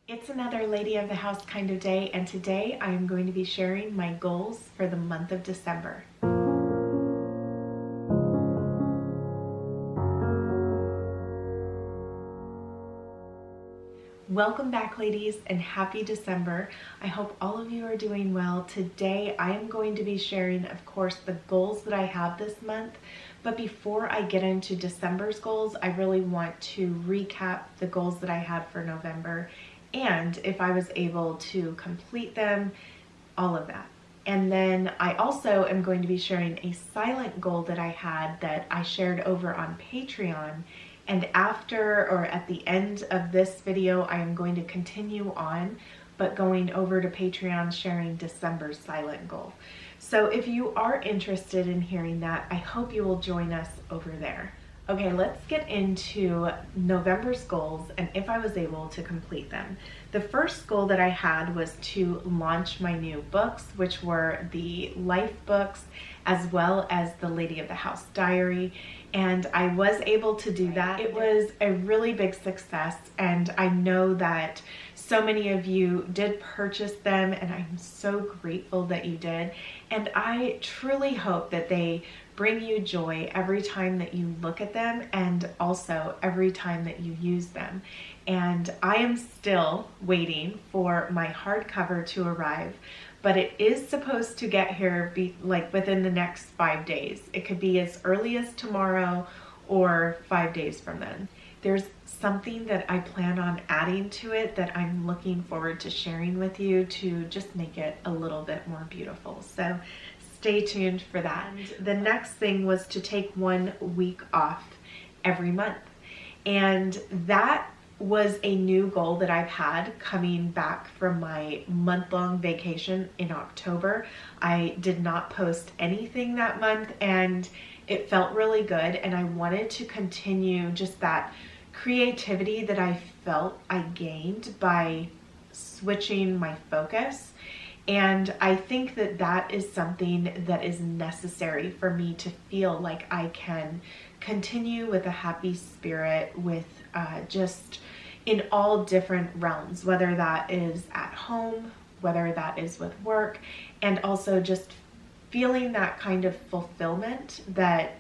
It's another Lady of the House kind of day, and today I am going to be sharing my goals for the month of December. Welcome back, ladies, and happy December. I hope all of you are doing well. Today I am going to be sharing, of course, the goals that I have this month. But before I get into December's goals, I really want to recap the goals that I had for November and if I was able to complete them, all of that. And then I also am going to be sharing a silent goal that I had that I shared over on Patreon. And after or at the end of this video, I am going to continue on, but going over to Patreon sharing December's silent goal. So if you are interested in hearing that, I hope you will join us over there. Okay, let's get into November's goals and if I was able to complete them. The first goal that I had was to launch my new books, which were the Life books as well as the Lady of the House diary. And I was able to do that. It was a really big success, and I know that so many of you did purchase them, and I'm so grateful that you did. And I truly hope that they bring you joy every time that you look at them and also every time that you use them. And I am still waiting for my hardcover to arrive, but it is supposed to get here within the next 5 days. It could be as early as tomorrow or 5 days from then. There's something that I plan on adding to it that I'm looking forward to sharing with you to just make it a little bit more beautiful. So stay tuned for that. And the next thing was to take 1 week off every month. And that was a new goal that I've had coming back from my month-long vacation in October. I did not post anything that month and it felt really good, and I wanted to continue just that creativity that I felt I gained by switching my focus. And I think that that is something that is necessary for me to feel like I can continue with a happy spirit with just in all different realms, whether that is at home, whether that is with work, and also just feeling that kind of fulfillment that,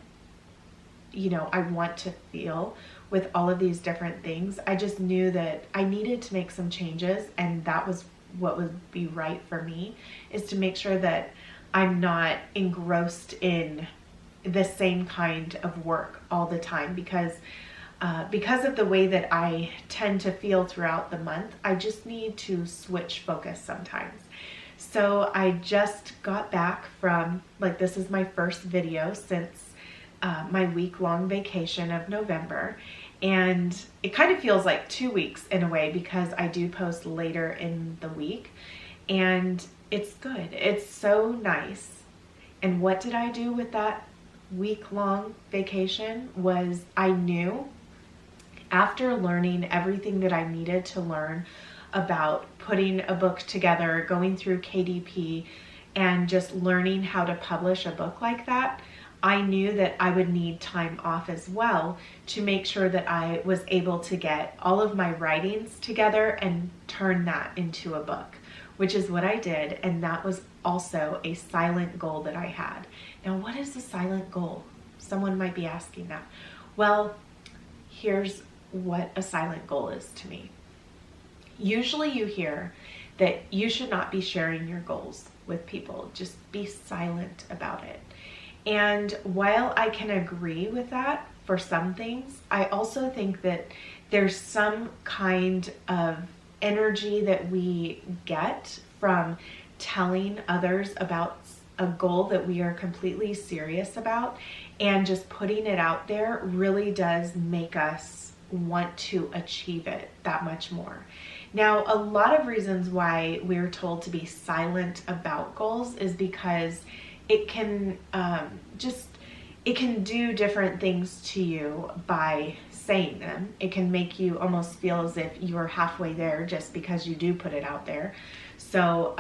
you know, I want to feel with all of these different things. I just knew that I needed to make some changes, and that was what would be right for me, is to make sure that I'm not engrossed in the same kind of work all the time, because of the way that I tend to feel throughout the month. I just need to switch focus sometimes. So I just got back from, this is my first video since my week-long vacation of November. And it kind of feels like 2 weeks in a way, because I do post later in the week, and it's good. It's so nice. And what did I do with that week-long vacation was I knew after learning everything that I needed to learn about putting a book together, going through KDP, and just learning how to publish a book like that, I knew that I would need time off as well to make sure that I was able to get all of my writings together and turn that into a book, which is what I did. And that was also a silent goal that I had. Now, what is a silent goal? Someone might be asking that. Well, here's what a silent goal is to me. Usually you hear that you should not be sharing your goals with people. Just be silent about it. And while I can agree with that for some things, I also think that there's some kind of energy that we get from telling others about a goal that we are completely serious about, and just putting it out there really does make us want to achieve it that much more. Now, a lot of reasons why we're told to be silent about goals is because it can it can do different things to you by saying them. It can make you almost feel as if you're halfway there just because you do put it out there. So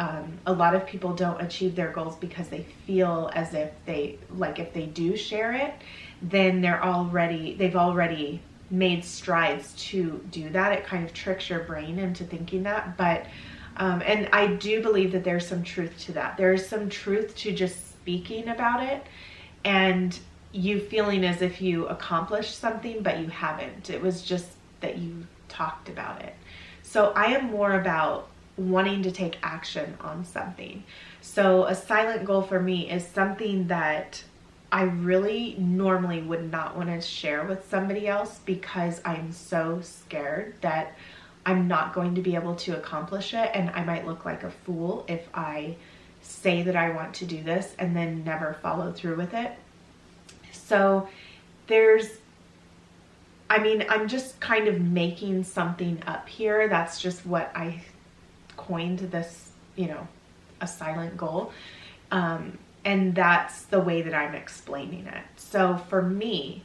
a lot of people don't achieve their goals because they feel as if if they do share it, then they've already made strides to do that. It kind of tricks your brain into thinking that, but and I do believe that there's some truth to that. There's some truth to just speaking about it and you feeling as if you accomplished something, but you haven't. It was just that you talked about it. So I am more about wanting to take action on something. So a silent goal for me is something that I really normally would not want to share with somebody else because I'm so scared that I'm not going to be able to accomplish it, and I might look like a fool if I say that I want to do this and then never follow through with it. So I'm just kind of making something up here. That's just what I coined this, a silent goal. And that's the way that I'm explaining it. So for me,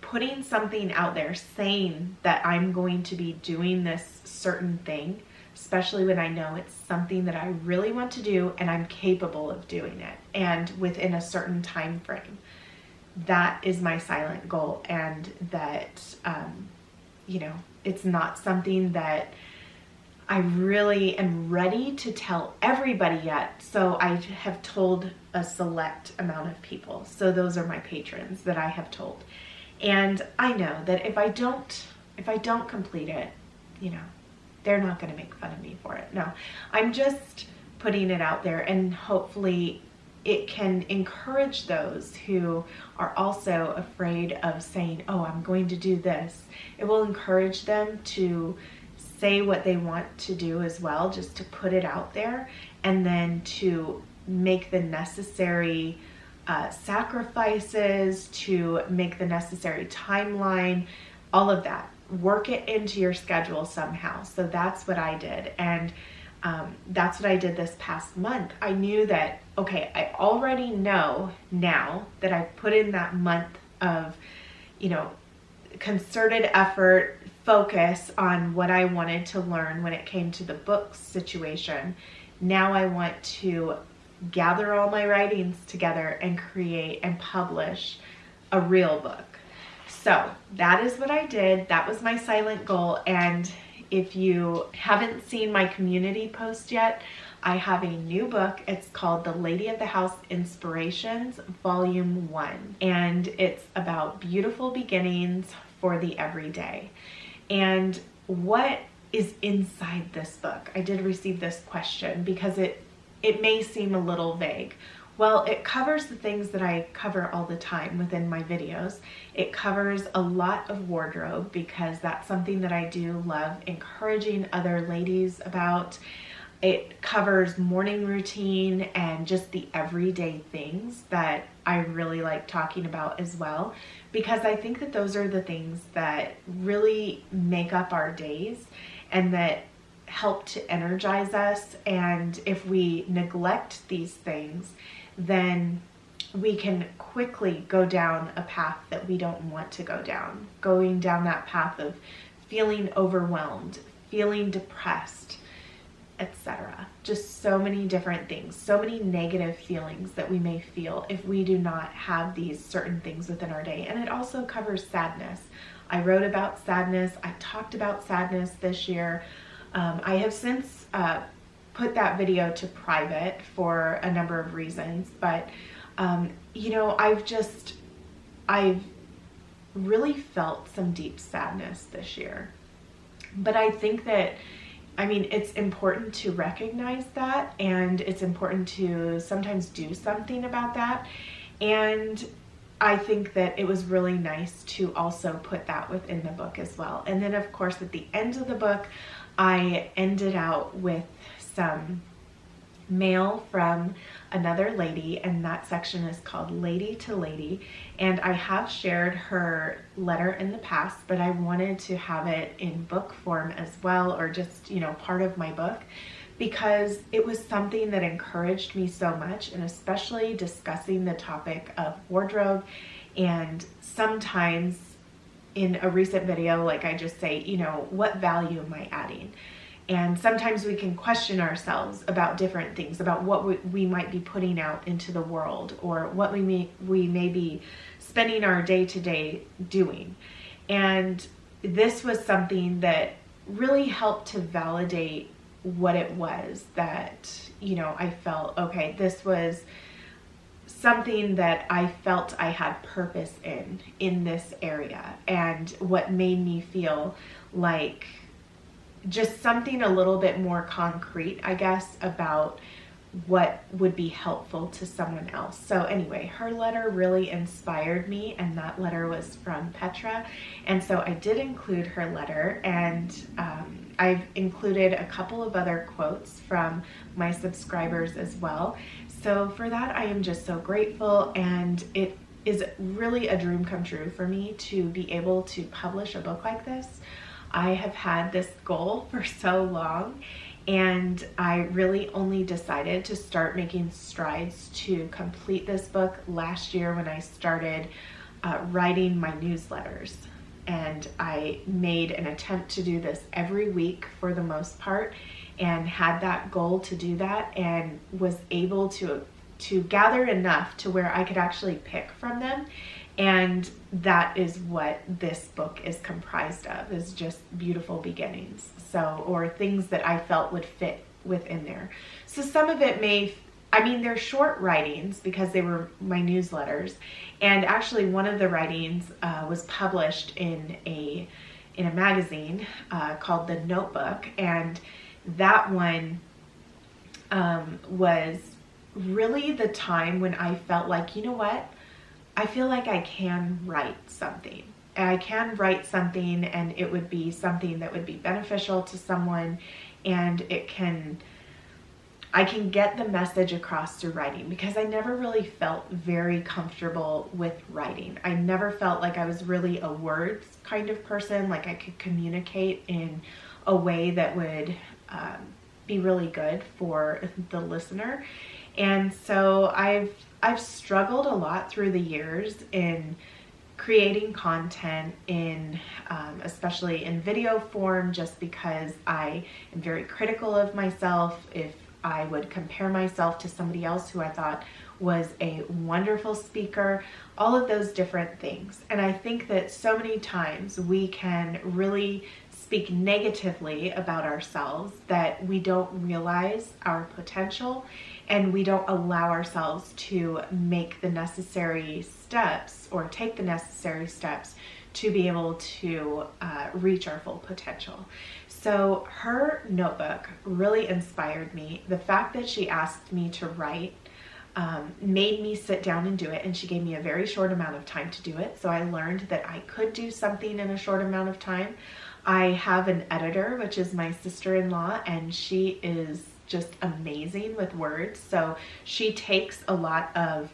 putting something out there, saying that I'm going to be doing this certain thing, especially when I know it's something that I really want to do and I'm capable of doing it and within a certain time frame. That is my silent goal, and that, it's not something that I really am ready to tell everybody yet. So I have told a select amount of people. So those are my patrons that I have told. And I know that if I don't complete it, they're not going to make fun of me for it. No, I'm just putting it out there, and hopefully it can encourage those who are also afraid of saying, oh, I'm going to do this. It will encourage them to say what they want to do as well, just to put it out there, and then to make the necessary sacrifices, to make the necessary timeline, all of that. Work it into your schedule somehow. So that's what I did. And that's what I did this past month. I knew that, okay, I already know now that I put in that month of, concerted effort, focus on what I wanted to learn when it came to the book situation. Now I want to gather all my writings together and create and publish a real book. So that is what I did. That was my silent goal. And if you haven't seen my community post yet, I have a new book. It's called The Lady of the House Inspirations, Volume 1. And it's about beautiful beginnings for the everyday. And what is inside this book? I did receive this question because it may seem a little vague. Well, it covers the things that I cover all the time within my videos. It covers a lot of wardrobe because that's something that I do love encouraging other ladies about. It covers morning routine and just the everyday things that I really like talking about as well, because I think that those are the things that really make up our days and that help to energize us. And if we neglect these things, then we can quickly go down a path that we don't want to go down, going down that path of feeling overwhelmed, feeling depressed, etc. Just so many different things, so many negative feelings that we may feel if we do not have these certain things within our day. And it also covers sadness. I wrote about sadness. I talked about sadness this year. I have since put that video to private for a number of reasons, but I've really felt some deep sadness this year. But I think that, it's important to recognize that, and it's important to sometimes do something about that. And I think that it was really nice to also put that within the book as well. And then of course at the end of the book, I ended out with some mail from another lady, and that section is called Lady to Lady. And I have shared her letter in the past, but I wanted to have it in book form as well, or just, part of my book, because it was something that encouraged me so much, and especially discussing the topic of wardrobe. And sometimes in a recent video, like I just say, what value am I adding? And sometimes we can question ourselves about different things, about what we might be putting out into the world, or what we may be spending our day-to-day doing. And this was something that really helped to validate what it was that, I felt, okay, this was something that I felt I had purpose in this area, and what made me feel like just something a little bit more concrete, I guess, about what would be helpful to someone else. So anyway, her letter really inspired me, and that letter was from Petra. And so I did include her letter, and I've included a couple of other quotes from my subscribers as well. So for that, I am just so grateful, and it is really a dream come true for me to be able to publish a book like this. I have had this goal for so long, and I really only decided to start making strides to complete this book last year when I started writing my newsletters. And I made an attempt to do this every week for the most part, and had that goal to do that, and was able to gather enough to where I could actually pick from them. And that is what this book is comprised of, is just beautiful beginnings. So, or things that I felt would fit within there. So some of it they're short writings because they were my newsletters. And actually one of the writings was published in a magazine called The Notebook. And that one was really the time when I felt like, you know what? I feel like I can write something. And I can write something, and it would be something that would be beneficial to someone, and I can get the message across through writing, because I never really felt very comfortable with writing. I never felt like I was really a words kind of person, like I could communicate in a way that would be really good for the listener. And so I've struggled a lot through the years in creating content especially in video form, just because I am very critical of myself. If I would compare myself to somebody else who I thought was a wonderful speaker, all of those different things. And I think that so many times we can really speak negatively about ourselves that we don't realize our potential, and we don't allow ourselves to make the necessary steps or take the necessary steps to be able to reach our full potential. So her notebook really inspired me. The fact that she asked me to write made me sit down and do it, and she gave me a very short amount of time to do it. So I learned that I could do something in a short amount of time. I have an editor, which is my sister-in-law, and she is just amazing with words. So she takes a lot of,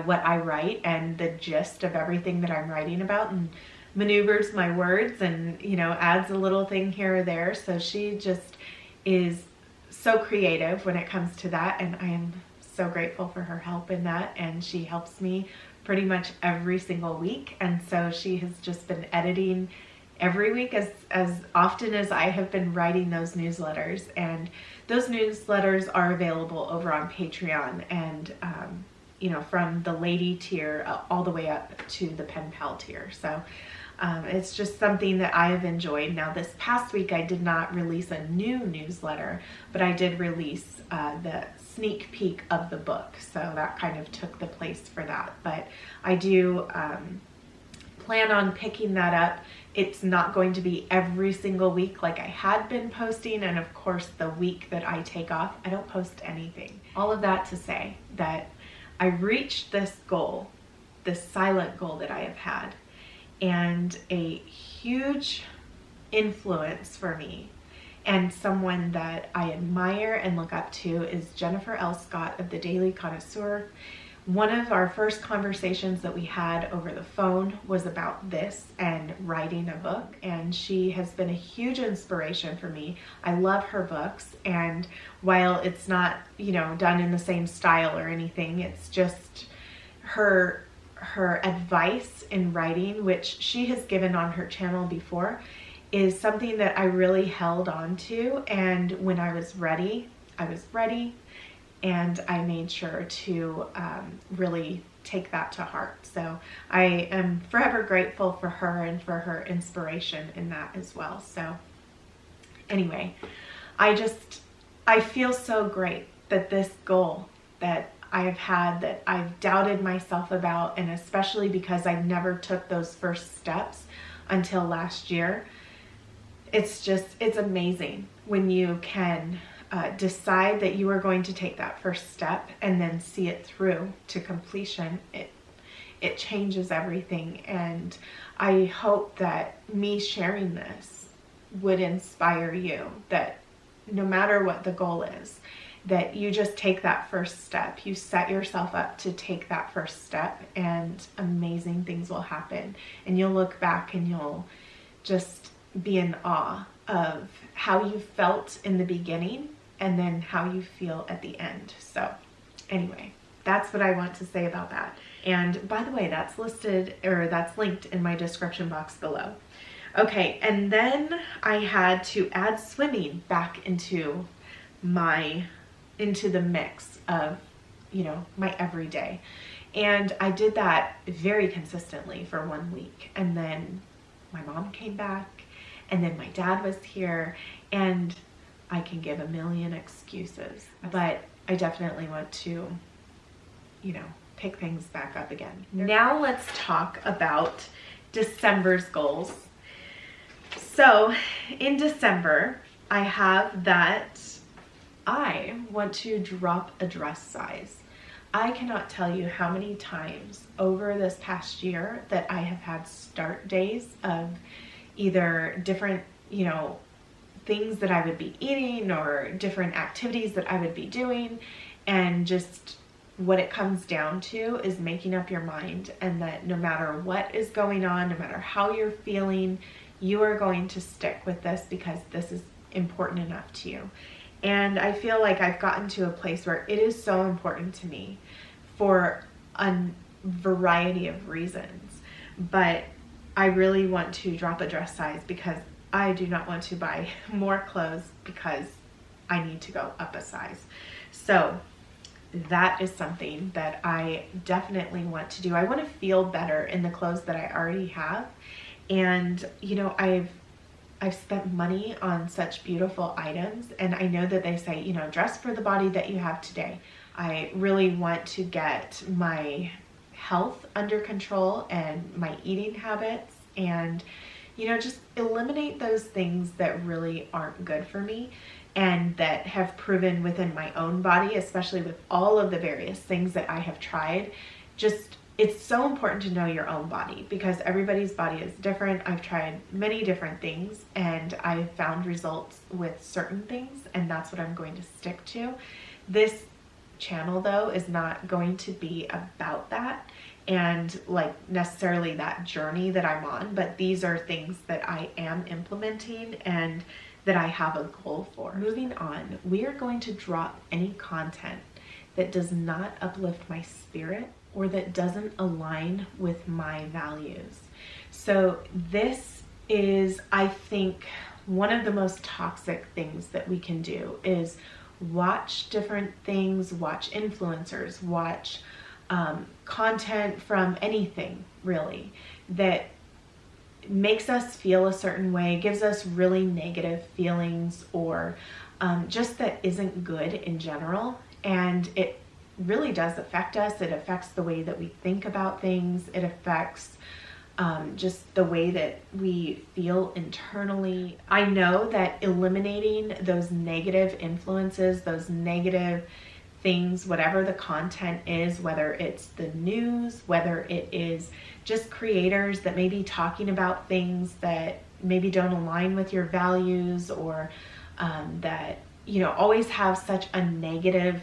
what I write and the gist of everything that I'm writing about, and maneuvers my words, and, adds a little thing here or there. So she just is so creative when it comes to that, and I am so grateful for her help in that. And she helps me pretty much every single week. And so she has just been editing every week as often as I have been writing those newsletters. And those newsletters are available over on Patreon, and from the lady tier all the way up to the pen pal tier. So it's just something that I have enjoyed. Now this past week I did not release a new newsletter, but I did release the sneak peek of the book. So that kind of took the place for that. But I do plan on picking that up. It's not going to be every single week like I had been posting, and of course the week that I take off, I don't post anything. All of that to say that I reached this goal, this silent goal that I have had, and a huge influence for me and someone that I admire and look up to is Jennifer L. Scott of The Daily Connoisseur. One of our first conversations that we had over the phone was about this and writing a book, and she has been a huge inspiration for me. I love her books, and while it's not, done in the same style or anything, it's just her advice in writing, which she has given on her channel before, is something that I really held on to. And when I was ready, and I made sure to really take that to heart. So I am forever grateful for her and for her inspiration in that as well. So anyway, I feel so great that this goal that I have had, that I've doubted myself about, and especially because I never took those first steps until last year. It's amazing when you can decide that you are going to take that first step and then see it through to completion. It changes everything. And I hope that me sharing this would inspire you, that no matter what the goal is, that you just take that first step. You set yourself up to take that first step, and amazing things will happen. And you'll look back and you'll just be in awe of how you felt in the beginning and then how you feel at the end. So anyway, that's what I want to say about that. And by the way, that's linked in my description box below. Okay, and then I had to add swimming back into the mix of, my everyday. And I did that very consistently for 1 week. And then my mom came back, and then my dad was here, and I can give a million excuses, but I definitely want to, pick things back up again. Now let's talk about December's goals. So in December, I have that I want to drop a dress size. I cannot tell you how many times over this past year that I have had start days of either different, things that I would be eating or different activities that I would be doing, and just what it comes down to is making up your mind, and that no matter what is going on, no matter how you're feeling, you are going to stick with this because this is important enough to you. And I feel like I've gotten to a place where it is so important to me for a variety of reasons, but I really want to drop a dress size because I do not want to buy more clothes because I need to go up a size. So that is something that I definitely want to do. I want to feel better in the clothes that I already have. And, I've spent money on such beautiful items, and I know that they say, dress for the body that you have today. I really want to get my health under control and my eating habits, and just eliminate those things that really aren't good for me and that have proven within my own body, especially with all of the various things that I have tried. It's so important to know your own body because everybody's body is different. I've tried many different things and I've found results with certain things, and that's what I'm going to stick to. This channel though is not going to be about that and necessarily that journey that I'm on, but these are things that I am implementing and that I have a goal for. Moving on, we are going to drop any content that does not uplift my spirit or that doesn't align with my values. So this is, I think, one of the most toxic things that we can do is watch different things, watch influencers, watch content from anything really that makes us feel a certain way, gives us really negative feelings, or just that isn't good in general. And it really does affect us. It affects the way that we think about things. It affects just the way that we feel internally. I know that eliminating those negative influences, those negative things, whatever the content is, whether it's the news, whether it is just creators that may be talking about things that maybe don't align with your values, or that always have such a negative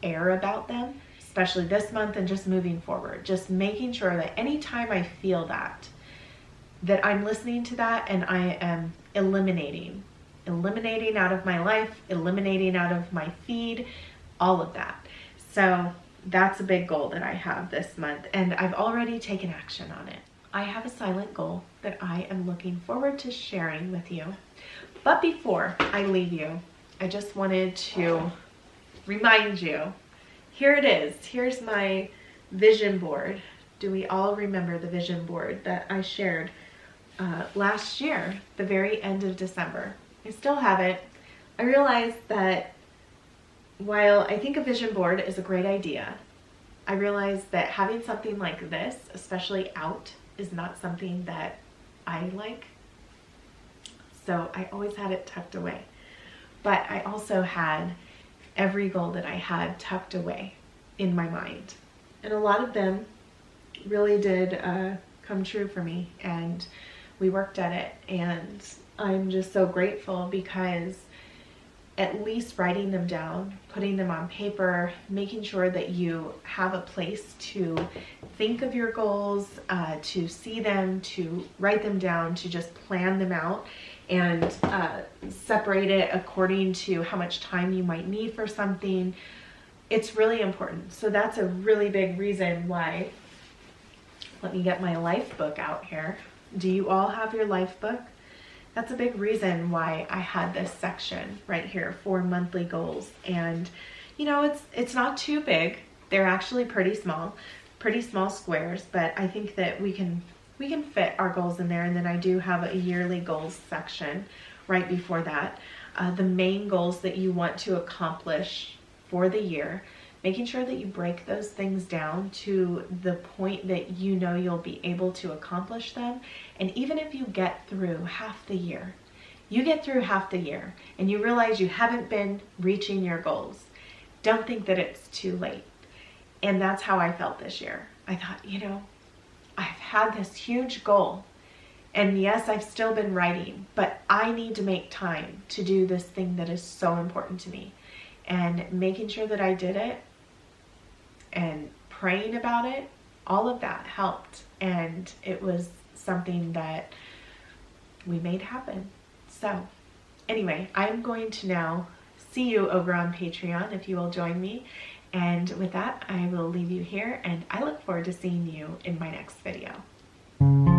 air about them, especially this month and just moving forward, just making sure that anytime I feel that I'm listening to that and I am eliminating out of my life, eliminating out of my feed, all of that. So that's a big goal that I have this month, and I've already taken action on it. I have a silent goal that I am looking forward to sharing with you. But before I leave you, I just wanted to remind you, here it is. Here's my vision board. Do we all remember the vision board that I shared last year, the very end of December? I still have it. I realized that while I think a vision board is a great idea, I realized that having something like this, especially out, is not something that I like. So I always had it tucked away. But I also had every goal that I had tucked away in my mind. And a lot of them really did come true for me, and we worked at it. And I'm just so grateful because at least writing them down, putting them on paper, making sure that you have a place to think of your goals, to see them, to write them down, to just plan them out and separate it according to how much time you might need for something. It's really important. So that's a really big reason why. Let me get my life book out here. Do you all have your life book? That's a big reason why I had this section right here for monthly goals. And you know, it's not too big. They're actually pretty small squares, but I think that we can fit our goals in there. And then I do have a yearly goals section right before that. The main goals that you want to accomplish for the year, making sure that you break those things down to the point that you know you'll be able to accomplish them. And even if you get through half the year, and you realize you haven't been reaching your goals, don't think that it's too late. And that's how I felt this year. I thought, you know, I've had this huge goal, and yes, I've still been writing, but I need to make time to do this thing that is so important to me. And making sure that I did it and praying about it, all of that helped. And it was something that we made happen. So anyway, I'm going to now see you over on Patreon if you will join me. And with that, I will leave you here, and I look forward to seeing you in my next video.